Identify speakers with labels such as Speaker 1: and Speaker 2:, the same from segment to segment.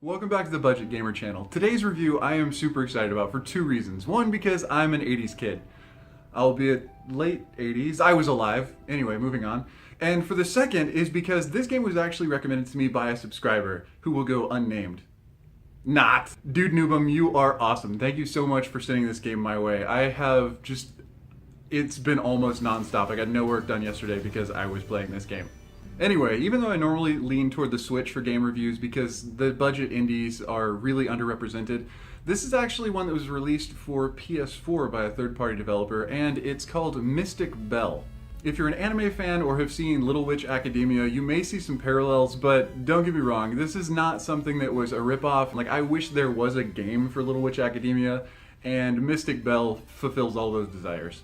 Speaker 1: Welcome back to the Budget Gamer channel. Today's review I am super excited about for two reasons. One, because I'm an 80s kid. Albeit late 80s. I was alive. Anyway, moving on. And for the second is because this game was actually recommended to me by a subscriber who will go unnamed. Not. Dude Noobum, you are awesome. Thank you so much for sending this game my way. It's been almost nonstop. I got no work done yesterday because I was playing this game. Anyway, even though I normally lean toward the Switch for game reviews because the budget indies are really underrepresented, this is actually one that was released for PS4 by a third-party developer, and it's called Mystik Belle. If you're an anime fan or have seen Little Witch Academia, you may see some parallels, but don't get me wrong, this is not something that was a ripoff. Like, I wish there was a game for Little Witch Academia, and Mystik Belle fulfills all those desires.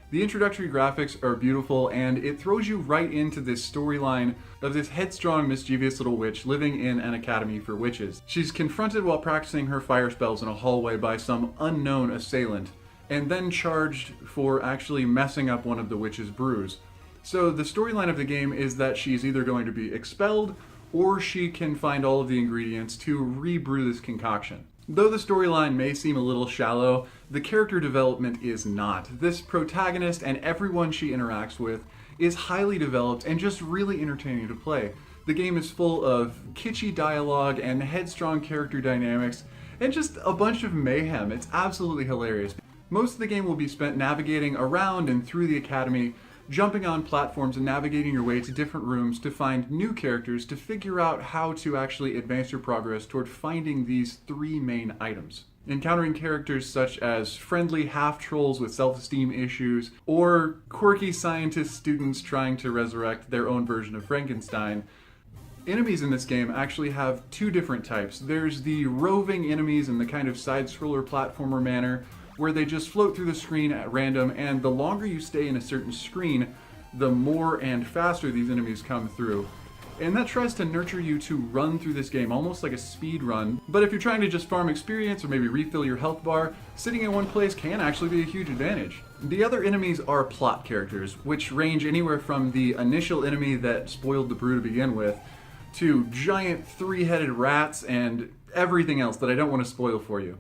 Speaker 1: The introductory graphics are beautiful, and it throws you right into this storyline of this headstrong, mischievous little witch living in an academy for witches. She's confronted while practicing her fire spells in a hallway by some unknown assailant, and then charged for actually messing up one of the witch's brews. So the storyline of the game is that she's either going to be expelled, or she can find all of the ingredients to re-brew this concoction. Though the storyline may seem a little shallow, the character development is not. This protagonist and everyone she interacts with is highly developed and just really entertaining to play. The game is full of kitschy dialogue and headstrong character dynamics and just a bunch of mayhem. It's absolutely hilarious. Most of the game will be spent navigating around and through the academy, jumping on platforms and navigating your way to different rooms to find new characters to figure out how to actually advance your progress toward finding these three main items. Encountering characters such as friendly half-trolls with self-esteem issues, or quirky scientist students trying to resurrect their own version of Frankenstein. Enemies in this game actually have two different types. There's the roving enemies in the kind of side-scroller platformer manner, where they just float through the screen at random, and the longer you stay in a certain screen, the more and faster these enemies come through. And that tries to nurture you to run through this game, almost like a speed run. But if you're trying to just farm experience or maybe refill your health bar, sitting in one place can actually be a huge advantage. The other enemies are plot characters, which range anywhere from the initial enemy that spoiled the brew to begin with, to giant three-headed rats and everything else that I don't want to spoil for you.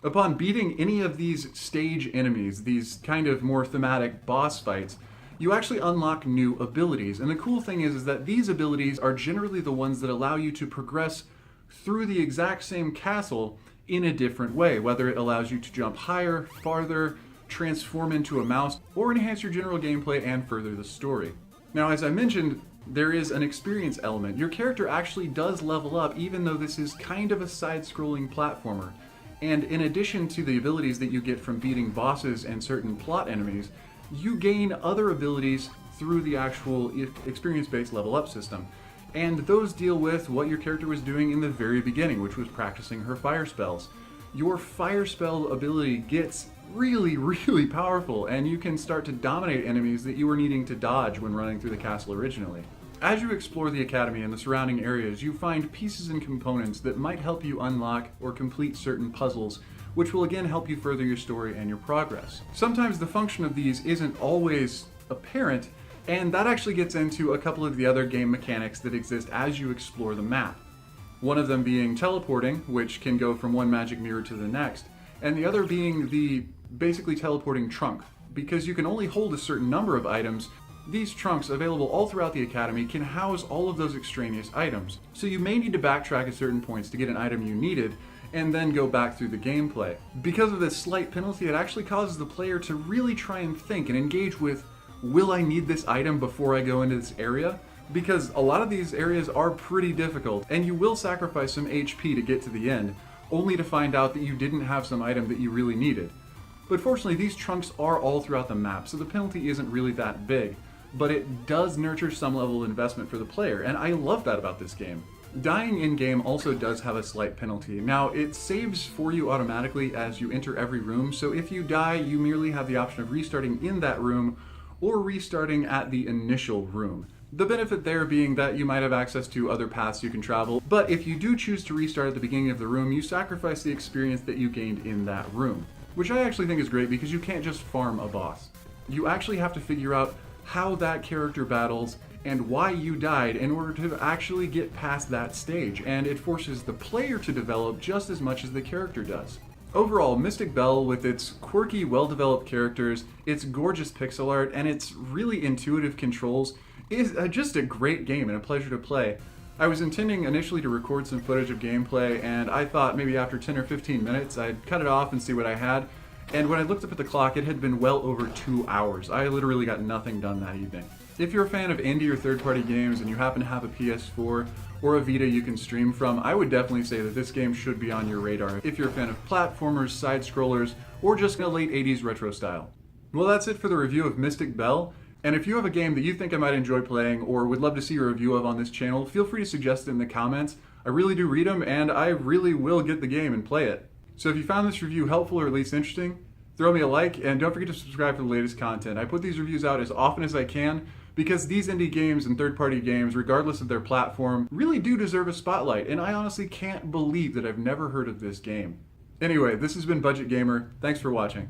Speaker 1: Upon beating any of these stage enemies, these kind of more thematic boss fights, you actually unlock new abilities. And the cool thing is that these abilities are generally the ones that allow you to progress through the exact same castle in a different way, whether it allows you to jump higher, farther, transform into a mouse, or enhance your general gameplay and further the story. Now, as I mentioned, there is an experience element. Your character actually does level up, even though this is kind of a side-scrolling platformer. And in addition to the abilities that you get from beating bosses and certain plot enemies, you gain other abilities through the actual experience-based level up system. And those deal with what your character was doing in the very beginning, which was practicing her fire spells. Your fire spell ability gets really, really powerful, and you can start to dominate enemies that you were needing to dodge when running through the castle originally. As you explore the academy and the surrounding areas, you find pieces and components that might help you unlock or complete certain puzzles, which will again help you further your story and your progress. Sometimes the function of these isn't always apparent, and that actually gets into a couple of the other game mechanics that exist as you explore the map. One of them being teleporting, which can go from one magic mirror to the next, and the other being the basically teleporting trunk. Because you can only hold a certain number of items, these trunks, available all throughout the academy, can house all of those extraneous items. So you may need to backtrack at certain points to get an item you needed, and then go back through the gameplay. Because of this slight penalty, it actually causes the player to really try and think and engage with, will I need this item before I go into this area? Because a lot of these areas are pretty difficult, and you will sacrifice some HP to get to the end, only to find out that you didn't have some item that you really needed. But fortunately, these trunks are all throughout the map, so the penalty isn't really that big. But it does nurture some level of investment for the player, and I love that about this game. Dying in-game also does have a slight penalty. Now, it saves for you automatically as you enter every room, so if you die, you merely have the option of restarting in that room or restarting at the initial room. The benefit there being that you might have access to other paths you can travel, but if you do choose to restart at the beginning of the room, you sacrifice the experience that you gained in that room, which I actually think is great because you can't just farm a boss. You actually have to figure out how that character battles and why you died in order to actually get past that stage, and it forces the player to develop just as much as the character does. Overall, Mystik Belle, with its quirky, well-developed characters, its gorgeous pixel art, and its really intuitive controls, is just a great game and a pleasure to play. I was intending initially to record some footage of gameplay, and I thought maybe after 10 or 15 minutes I'd cut it off and see what I had. And when I looked up at the clock, it had been well over 2 hours. I literally got nothing done that evening. If you're a fan of indie or third-party games and you happen to have a PS4 or a Vita you can stream from, I would definitely say that this game should be on your radar if you're a fan of platformers, side-scrollers, or just in a late 80s retro style. Well, that's it for the review of Mystik Belle. And if you have a game that you think I might enjoy playing or would love to see a review of on this channel, feel free to suggest it in the comments. I really do read them, and I really will get the game and play it. So if you found this review helpful or at least interesting, throw me a like, and don't forget to subscribe for the latest content. I put these reviews out as often as I can because these indie games and third-party games, regardless of their platform, really do deserve a spotlight, and I honestly can't believe that I've never heard of this game. Anyway, this has been Budget Gamer. Thanks for watching.